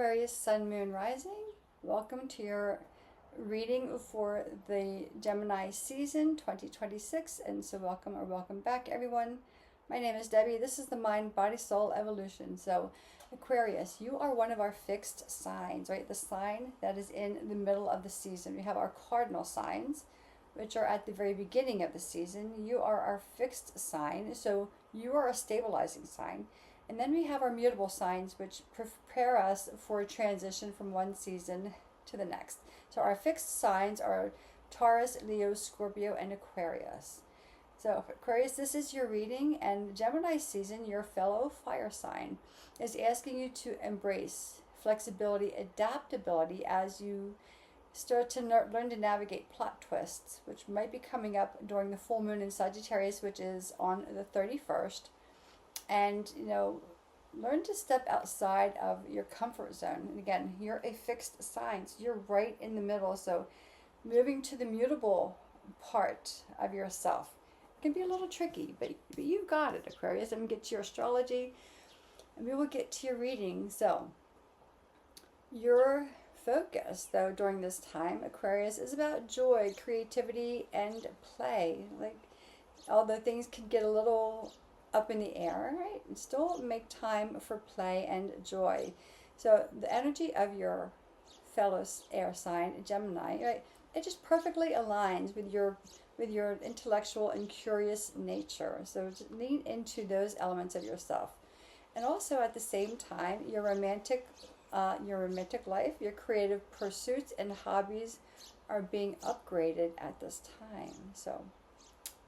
Aquarius, Sun, Moon, Rising. Welcome to your reading for the Gemini season 2026. And so welcome back, everyone. My name is Debbie. This is the Mind, Body, Soul Evolution. So Aquarius, you are one of our fixed signs, right? The sign that is in the middle of the season. We have our cardinal signs, which are at the very beginning of the season. You are our fixed sign, so you are a stabilizing sign. And then we have our mutable signs, which prepare us for a transition from one season to the next. So our fixed signs are Taurus, Leo, Scorpio, and Aquarius. So Aquarius, this is your reading, and Gemini season, your fellow fire sign, is asking you to embrace flexibility, adaptability as you start to learn to navigate plot twists, which might be coming up during the full moon in Sagittarius, which is on the 31st. And, learn to step outside of your comfort zone. And again, you're a fixed sign, so you're right in the middle. So moving to the mutable part of yourself can be a little tricky, but you've got it, Aquarius. I'm going to get to your astrology, and we will get to your reading. So your focus, though, during this time, Aquarius, is about joy, creativity, and play. Like, although things can get a little up in the air, right? And still make time for play and joy. So the energy of your fellow air sign, Gemini, right? It just perfectly aligns with your intellectual and curious nature. So lean into those elements of yourself. And also at the same time, your romantic life, your creative pursuits and hobbies are being upgraded at this time. So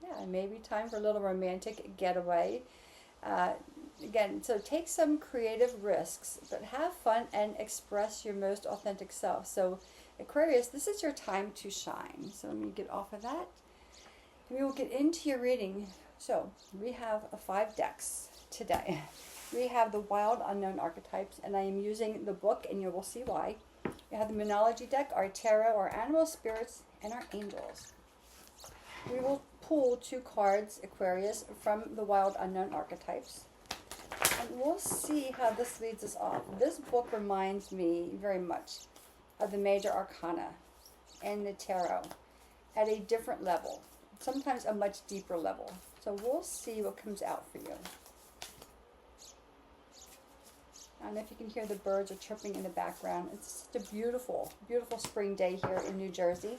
yeah, maybe time for a little romantic getaway. Again, so take some creative risks, but have fun and express your most authentic self. So Aquarius, this is your time to shine. So let me get off of that. We will get into your reading. So we have 5 decks today. We have the Wild Unknown Archetypes, and I am using the book, and you will see why. We have the Moonology deck, our tarot, our animal spirits, and our angels. We will pull 2 cards, Aquarius, from the Wild Unknown Archetypes. And we'll see how this leads us off. This book reminds me very much of the Major Arcana and the Tarot at a different level, sometimes a much deeper level. So we'll see what comes out for you. I don't know if you can hear the birds are chirping in the background. It's just a beautiful, beautiful spring day here in New Jersey.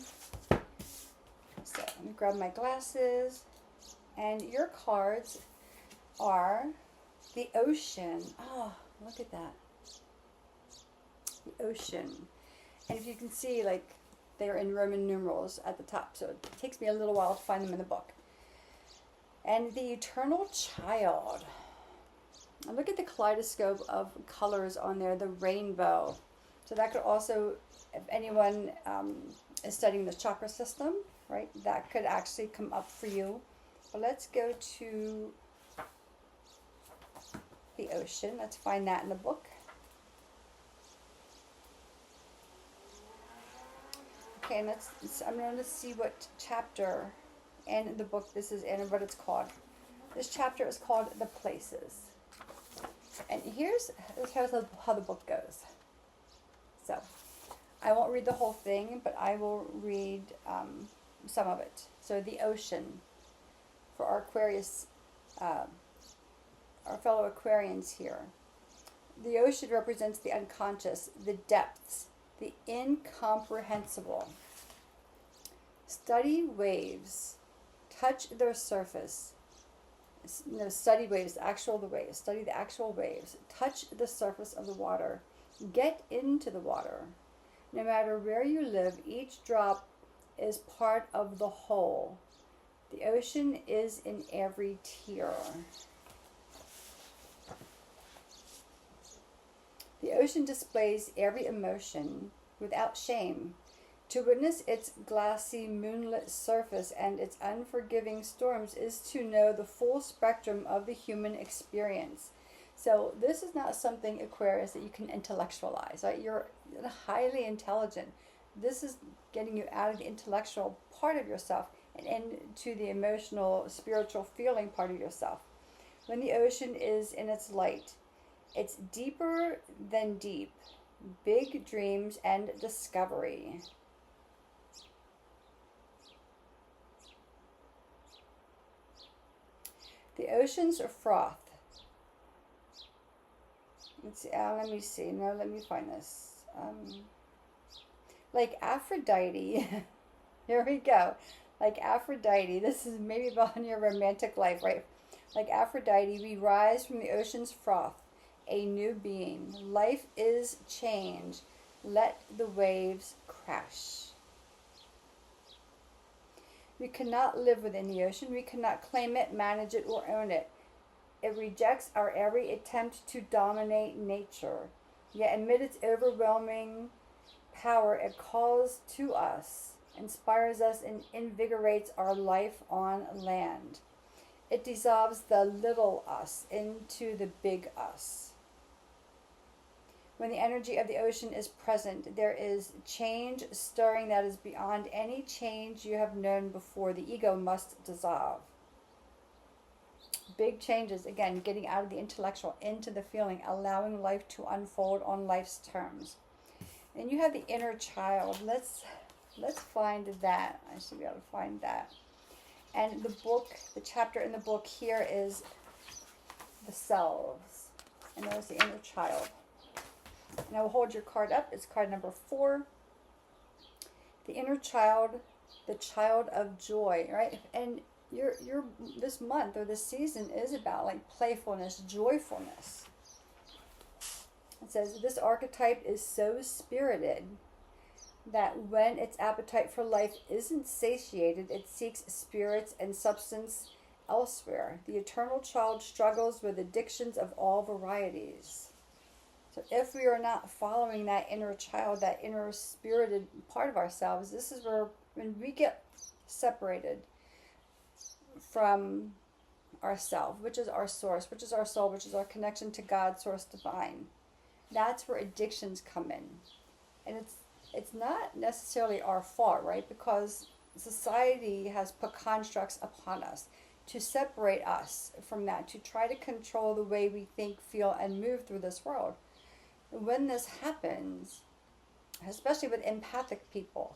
So let me grab my glasses. And your cards are the ocean. Oh, look at that. The ocean. And if you can see, like, they're in Roman numerals at the top. So it takes me a little while to find them in the book. And the Eternal Child. And look at the kaleidoscope of colors on there, the rainbow. So that could also, if anyone is studying the chakra system, right, that could actually come up for you. But let's go to the ocean. Let's find that in the book. Okay, and I'm going to see what chapter in the book this is in and what it's called. This chapter is called The Places. And here's how the book goes. So, I won't read the whole thing, but I will read some of it. So, the ocean for our Aquarius, our fellow Aquarians here. The ocean represents the unconscious, the depths, the incomprehensible. Study waves, touch their surface. Study waves, study the actual waves. Touch the surface of the water. Get into the water. No matter where you live, each drop is part of the whole. The ocean is in every tear. The ocean displays every emotion without shame. To witness its glassy, moonlit surface and its unforgiving storms is to know the full spectrum of the human experience. So this is not something, Aquarius, that you can intellectualize, right? You're highly intelligent. This is getting you out of the intellectual part of yourself and into the emotional, spiritual feeling part of yourself. When the ocean is in its light, it's deeper than deep. big dreams and discovery. The ocean's froth. Let's see. Let me see. No, let me find this. Like Aphrodite. Here we go. Like Aphrodite. This is maybe about your romantic life, right? Like Aphrodite, we rise from the ocean's froth, a new being. Life is change. Let the waves crash. We cannot live within the ocean. We cannot claim it, manage it, or own it. It rejects our every attempt to dominate nature. Yet amid its overwhelming power, it calls to us, inspires us, and invigorates our life on land. It dissolves the little us into the big us. When the energy of the ocean is present, there is change stirring that is beyond any change you have known before. The ego must dissolve. Big changes, again, getting out of the intellectual into the feeling, allowing life to unfold on life's terms. And you have the inner child. Let's find that. I should be able to find that. And the book, the chapter in the book here is the selves. And there's the inner child. And I will hold your card up. It's card number 4. The inner child, the child of joy, right? And your this month or this season is about like playfulness, joyfulness. It says this archetype is so spirited that when its appetite for life isn't satiated, it seeks spirits and substance elsewhere. The eternal child struggles with addictions of all varieties. So if we are not following that inner child, that inner spirited part of ourselves, this is where when we get separated from ourself, which is our source, which is our soul, which is our connection to God, source divine, that's where addictions come in. And it's not necessarily our fault, right? Because society has put constructs upon us to separate us from that, to try to control the way we think, feel, and move through this world. When this happens, especially with empathic people,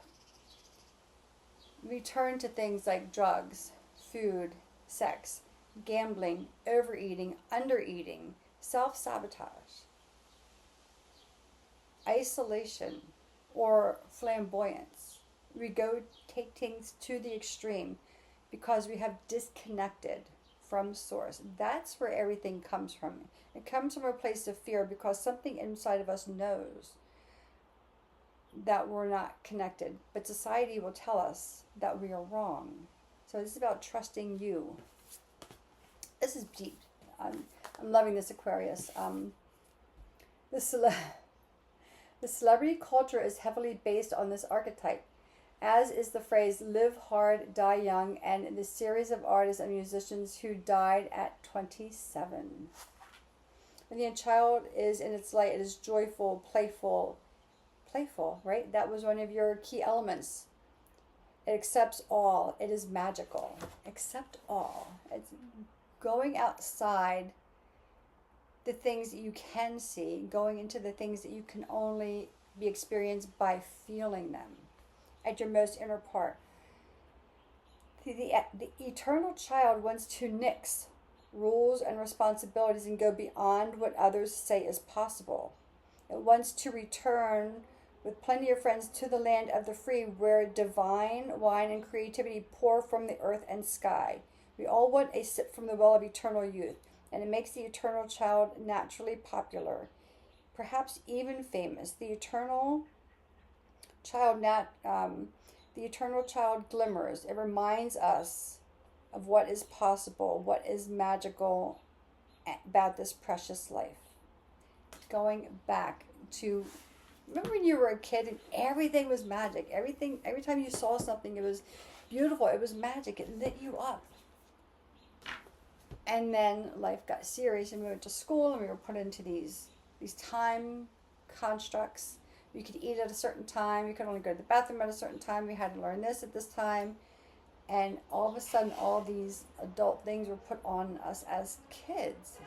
we turn to things like drugs, food, sex, gambling, overeating, undereating, self-sabotage, isolation, or flamboyance. We go take things to the extreme because we have disconnected from source. That's where everything comes from. It comes from a place of fear because something inside of us knows that we're not connected. But society will tell us that we are wrong. So this is about trusting you. This is deep. I'm loving this, Aquarius. The celebrity culture is heavily based on this archetype, as is the phrase live hard, die young, and the series of artists and musicians who died at 27. When the child is in its light, it is joyful, playful, right? That was one of your key elements. It accepts all. It is magical. Accept all. It's going outside the things that you can see, going into the things that you can only be experienced by feeling them at your most inner part. The eternal child wants to nix rules and responsibilities and go beyond what others say is possible. It wants to return with plenty of friends to the land of the free, where divine wine and creativity pour from the earth and sky. We all want a sip from the well of eternal youth, and it makes the eternal child naturally popular, perhaps even famous. The eternal child glimmers. It reminds us of what is possible, what is magical about this precious life. Going back to, remember when you were a kid and everything was magic? Every time you saw something, it was beautiful. It was magic. It lit you up. And then life got serious, and we went to school, and we were put into these time constructs. You could eat at a certain time. You could only go to the bathroom at a certain time. We had to learn this at this time. And all of a sudden, all these adult things were put on us as kids.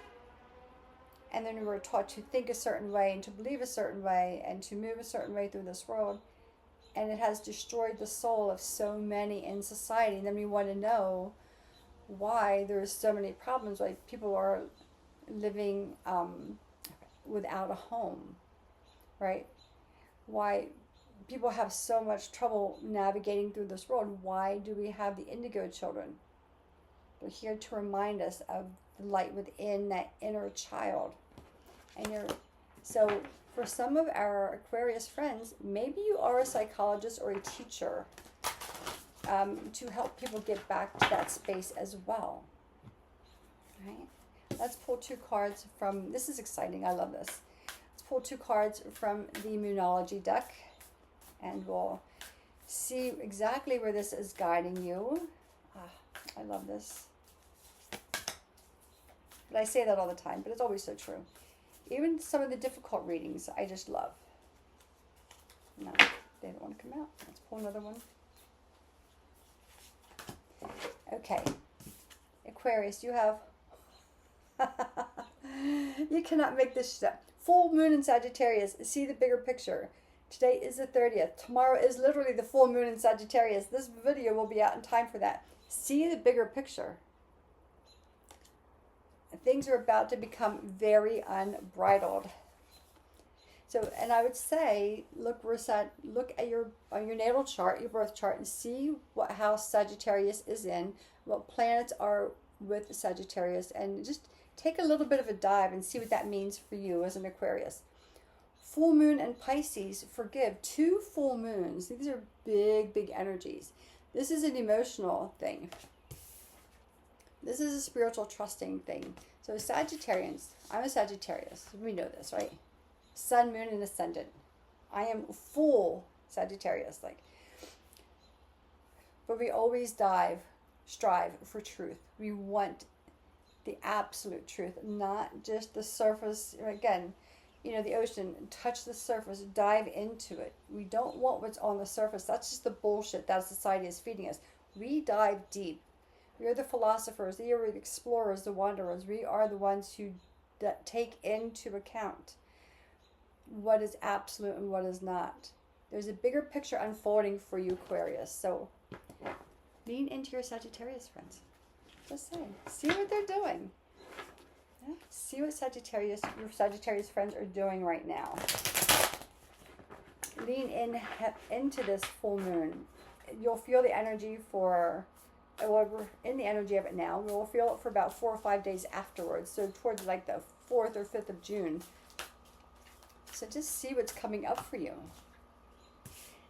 And then we were taught to think a certain way and to believe a certain way and to move a certain way through this world. And it has destroyed the soul of so many in society. And then we want to know why there's so many problems. Like people are living without a home, right? Why people have so much trouble navigating through this world. Why do we have the indigo children? They're here to remind us of the light within that inner child. And so for some of our Aquarius friends, maybe you are a psychologist or a teacher to help people get back to that space as well. Right? Let's pull 2 cards from, this is exciting, I love this. Let's pull 2 cards from the Moonology deck, and we'll see exactly where this is guiding you. I love this. But I say that all the time, but it's always so true. Even some of the difficult readings, I just love. No, they don't want to come out. Let's pull another one. Okay. Aquarius, you have... you cannot make this shit up. Full moon in Sagittarius. See the bigger picture. Today is the 30th. Tomorrow is literally the full moon in Sagittarius. This video will be out in time for that. See the bigger picture. Things are about to become very unbridled. So, and I would say, look at your natal chart, your birth chart, and see what house Sagittarius is in, what planets are with Sagittarius, and just take a little bit of a dive and see what that means for you as an Aquarius. Full moon and Pisces, forgive. 2 full moons. These are big, big energies. This is an emotional thing. This is a spiritual trusting thing. So Sagittarians, I'm a Sagittarius. We know this, right? Sun, moon, and ascendant. I am full Sagittarius. But we always strive for truth. We want the absolute truth, not just the surface. Again, the ocean, touch the surface, dive into it. We don't want what's on the surface. That's just the bullshit that society is feeding us. We dive deep. We are the philosophers, we are the explorers, the wanderers. We are the ones who take into account what is absolute and what is not. There's a bigger picture unfolding for you, Aquarius. So lean into your Sagittarius friends. Just saying. See what they're doing. Yeah? See what your Sagittarius friends are doing right now. Lean into this full moon. You'll feel the energy for... Well, we're in the energy of it now. We'll feel it for about 4 or 5 days afterwards. So towards the 4th or 5th of June. So just see what's coming up for you.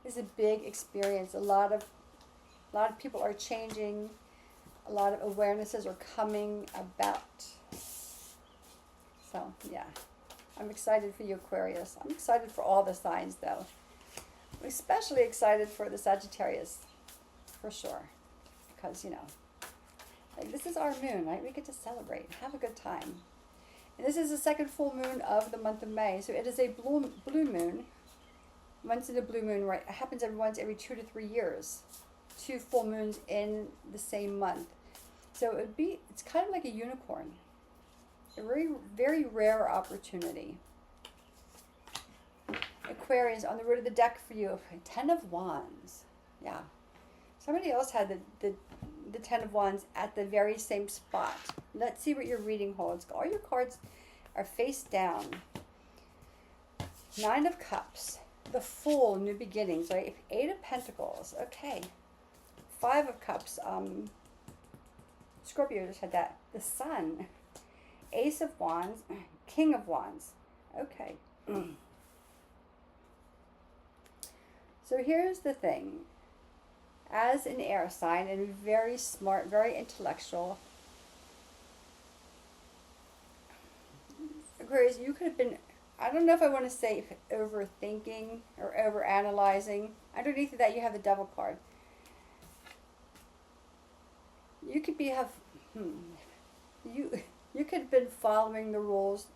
It's a big experience. A lot of people are changing. A lot of awarenesses are coming about. So yeah, I'm excited for you, Aquarius. I'm excited for all the signs, though. I'm especially excited for the Sagittarius, for sure. Because, this is our moon, right? We get to celebrate, have a good time. And this is the second full moon of the month of May. So it is a blue moon. Once in a blue moon, right? It happens every 2 to 3 years. 2 full moons in the same month. So it's kind of like a unicorn. A very, very rare opportunity. Aquarius, on the root of the deck for you, 10 of Wands. Yeah. Somebody else had the 10 of Wands at the very same spot. Let's see what your reading holds. All your cards are face down. 9 of Cups. The Fool, new beginnings, right? 8 of Pentacles. Okay. 5 of Cups. Scorpio just had that. The Sun. Ace of Wands. King of Wands. Okay. So here's the thing. As an air sign and very smart, very intellectual, Aquarius, you could have been, I don't know if I want to say overthinking or overanalyzing. Underneath of that, you have the Devil card. You could you could have been following the rules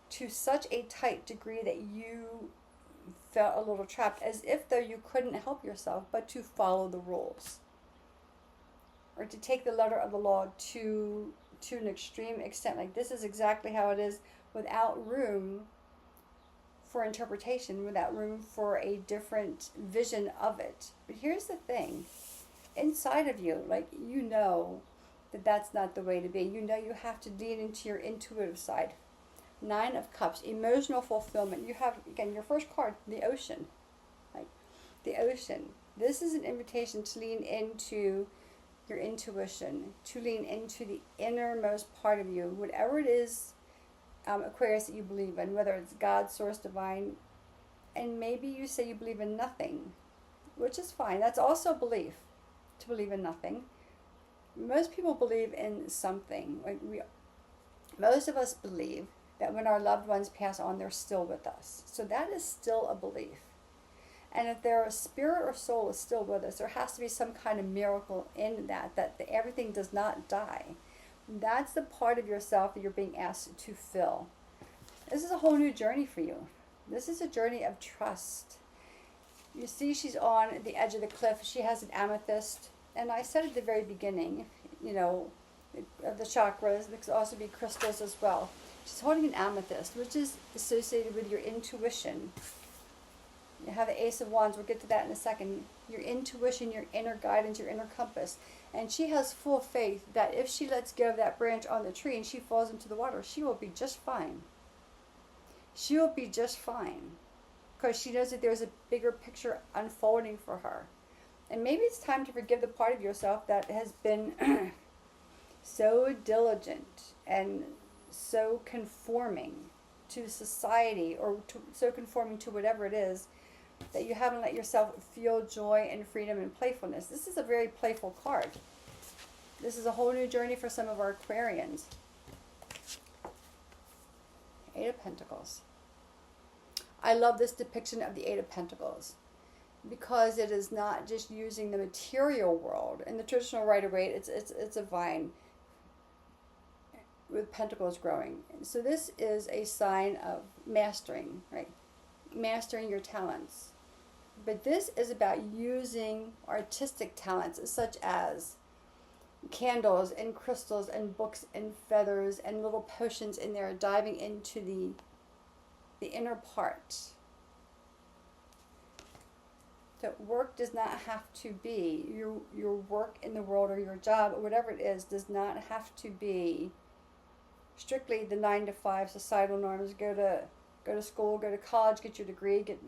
to such a tight degree that you felt a little trapped, as if though you couldn't help yourself but to follow the rules, or to take the letter of the law to an extreme extent. Like, this is exactly how it is. without room for interpretation, without room for a different vision of it. But here's the thing. Inside of you, like, you know that that's not the way to be. You know you have to lean into your intuitive side. 9 of Cups, emotional fulfillment. You have, again, your first card, the ocean. Like, the ocean. This is an invitation to lean into your intuition, to lean into the innermost part of you, whatever it is, Aquarius, that you believe in, whether it's God, source, divine, and maybe you say you believe in nothing, which is fine. That's also a belief, to believe in nothing. Most people believe in something. Like, most of us believe that when our loved ones pass on, they're still with us. So that is still a belief. And if their spirit or soul is still with us, there has to be some kind of miracle in that everything does not die. That's the part of yourself that you're being asked to fill. This is a whole new journey for you. This is a journey of trust. You see, she's on the edge of the cliff. She has an amethyst. And I said at the very beginning, you know, of the chakras, there could also be crystals as well. She's holding an amethyst, which is associated with your intuition. You have the Ace of Wands. We'll get to that in a second. Your intuition, your inner guidance, your inner compass. And she has full faith that if she lets go of that branch on the tree and she falls into the water, she will be just fine. She will be just fine. Because she knows that there's a bigger picture unfolding for her. And maybe it's time to forgive the part of yourself that has been so diligent and so conforming to society, or so conforming to whatever it is, that you haven't let yourself feel joy and freedom and playfulness. This is a very playful card. This is a whole new journey for some of our Aquarians. 8 of Pentacles. I love this depiction of the 8 of Pentacles because it is not just using the material world. In the traditional Rider-Waite, it's a vine with pentacles growing. So this is a sign of mastering, right? Mastering your talents. But this is about using artistic talents such as candles and crystals and books and feathers and little potions in there, diving into the inner part. So work does not have to be, your work in the world or your job or whatever it is, does not have to be strictly the 9 to 5 societal norms. Go to school, go to college, get your degree, get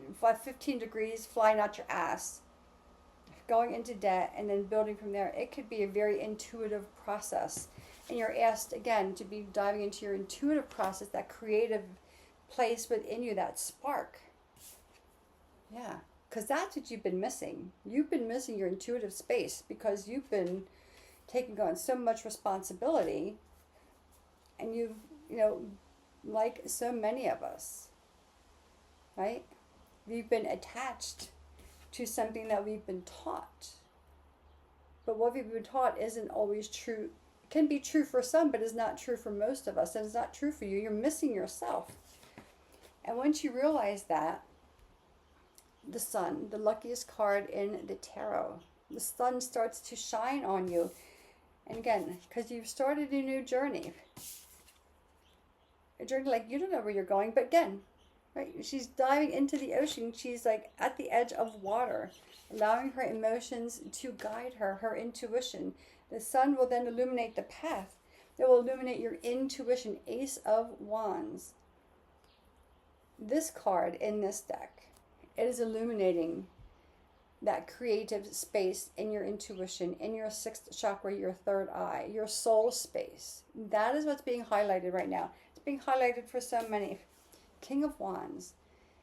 15 degrees flying out your ass, going into debt, and then building from there. It could be a very intuitive process. And you're asked, again, to be diving into your intuitive process, that creative place within you, that spark. Yeah, because that's what you've been missing. You've been missing your intuitive space because you've been taking on so much responsibility. And you've, like so many of us, right? We've been attached to something that we've been taught. But what we've been taught isn't always true. It can be true for some, but is not true for most of us. And it's not true for you. You're missing yourself. And once you realize that, the sun, the luckiest card in the tarot, the sun starts to shine on you. And again, because you've started a new journey. A journey like you don't know where you're going, but again, right? She's diving into the ocean. She's like at the edge of water, allowing her emotions to guide her, her intuition. The sun will then illuminate the path. It will illuminate your intuition. Ace of Wands. This card in this deck, it is illuminating that creative space in your intuition, in your 6th chakra, your 3rd eye, your soul space. That is what's being highlighted right now. It's being highlighted for so many. King of Wands.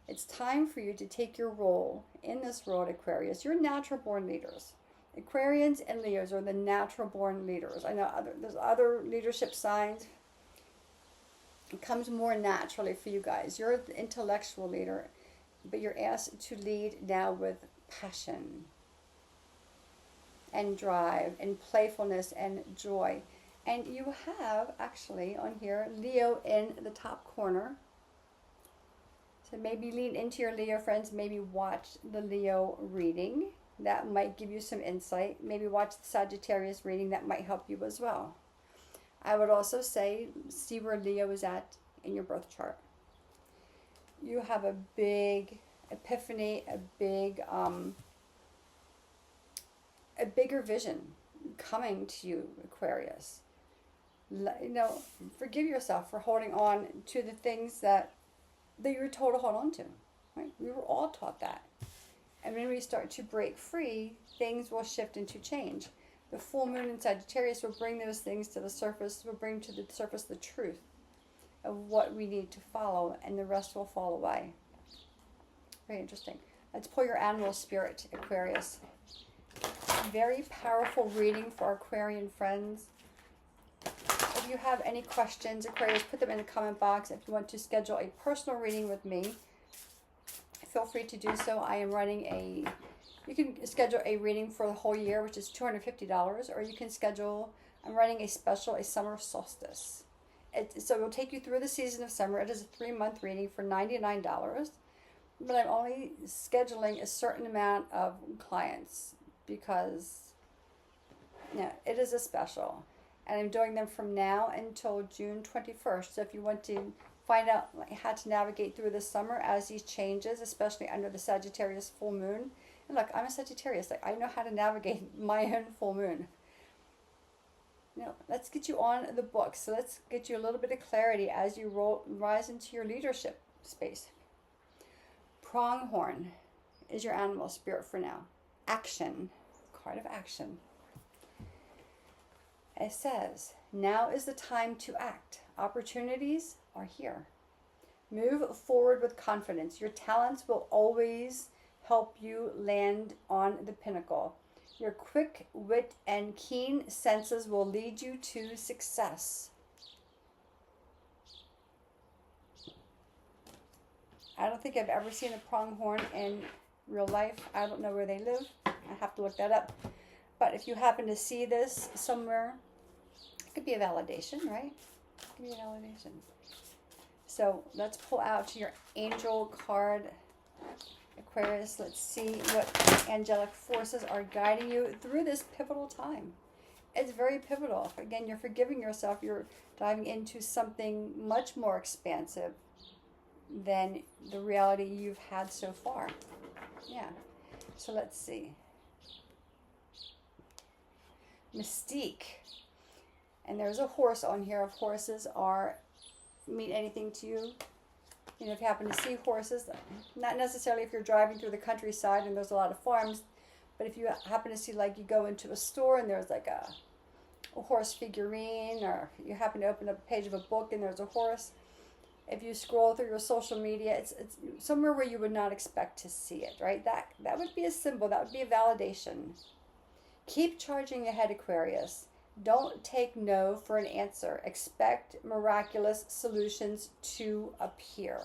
It's time for you to take your role in this world, Aquarius. You're natural born leaders. Aquarians and Leos are the natural born leaders. I know there's other leadership signs. It comes more naturally for you guys. You're the intellectual leader, but you're asked to lead now with passion and drive and playfulness and joy. And you have actually on here Leo in the top corner. So maybe lean into your Leo friends. Maybe watch the Leo reading. That might give you some insight. Maybe watch the Sagittarius reading. That might help you as well. I would also say see where Leo is at in your birth chart. You have a big epiphany, a bigger vision coming to you, Aquarius. You know, forgive yourself for holding on to the things that you were told to hold on to. Right? We were all taught that. And when we start to break free, things will shift into change. The full moon in Sagittarius will bring those things to the surface, will bring to the surface the truth of what we need to follow, and the rest will fall away. Very interesting. Let's pull your animal spirit, Aquarius. Very powerful reading for our Aquarian friends. If you have any questions, Aquarius, put them in the comment box. If you want to schedule a personal reading with me, feel free to do so. I am running you can schedule a reading for the whole year, which is $250, or you can schedule, I'm running a special, a summer solstice. So it will take you through the season of summer. It is a 3-month reading for $99, but I'm only scheduling a certain amount of clients because, yeah, it is a special. And I'm doing them from now until June 21st. So if you want to find out how to navigate through the summer as these changes, especially under the Sagittarius full moon. And look, I'm a Sagittarius. Like, I know how to navigate my own full moon. Now, let's get you on the book. So let's get you a little bit of clarity as you rise into your leadership space. Pronghorn is your animal spirit for now. Action. Card of action. It says, now is the time to act. Opportunities are here. Move forward with confidence. Your talents will always help you land on the pinnacle. Your quick wit and keen senses will lead you to success. I don't think I've ever seen a pronghorn in real life. I don't know where they live. I have to look that up. But if you happen to see this somewhere, it could be a validation, right? It could be a validation. So let's pull out your angel card, Aquarius. Let's see what angelic forces are guiding you through this pivotal time. It's very pivotal. Again, you're forgiving yourself. You're diving into something much more expansive than the reality you've had so far. Yeah. So let's see. Mystique. And there's a horse on here. If horses mean anything to you, you know, if you happen to see horses, not necessarily if you're driving through the countryside and there's a lot of farms, but if you happen to see, like, you go into a store and there's like a horse figurine, or you happen to open up a page of a book and there's a horse, if you scroll through your social media, it's somewhere where you would not expect to see it, right? That would be a symbol. That would be a validation. Keep charging ahead, Aquarius. Don't take no for an answer. Expect miraculous solutions to appear.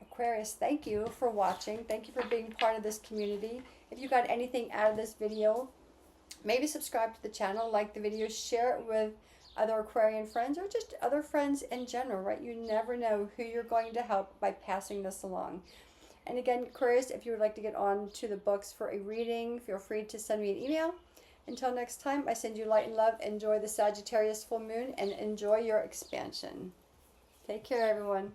Aquarius, thank you for watching. Thank you for being part of this community. If you got anything out of this video, maybe subscribe to the channel, like the video, share it with other Aquarian friends, or just other friends in general, right? You never know who you're going to help by passing this along. And again, Aquarius, if you would like to get on to the books for a reading, feel free to send me an email. Until next time, I send you light and love. Enjoy the Sagittarius full moon and enjoy your expansion. Take care, everyone.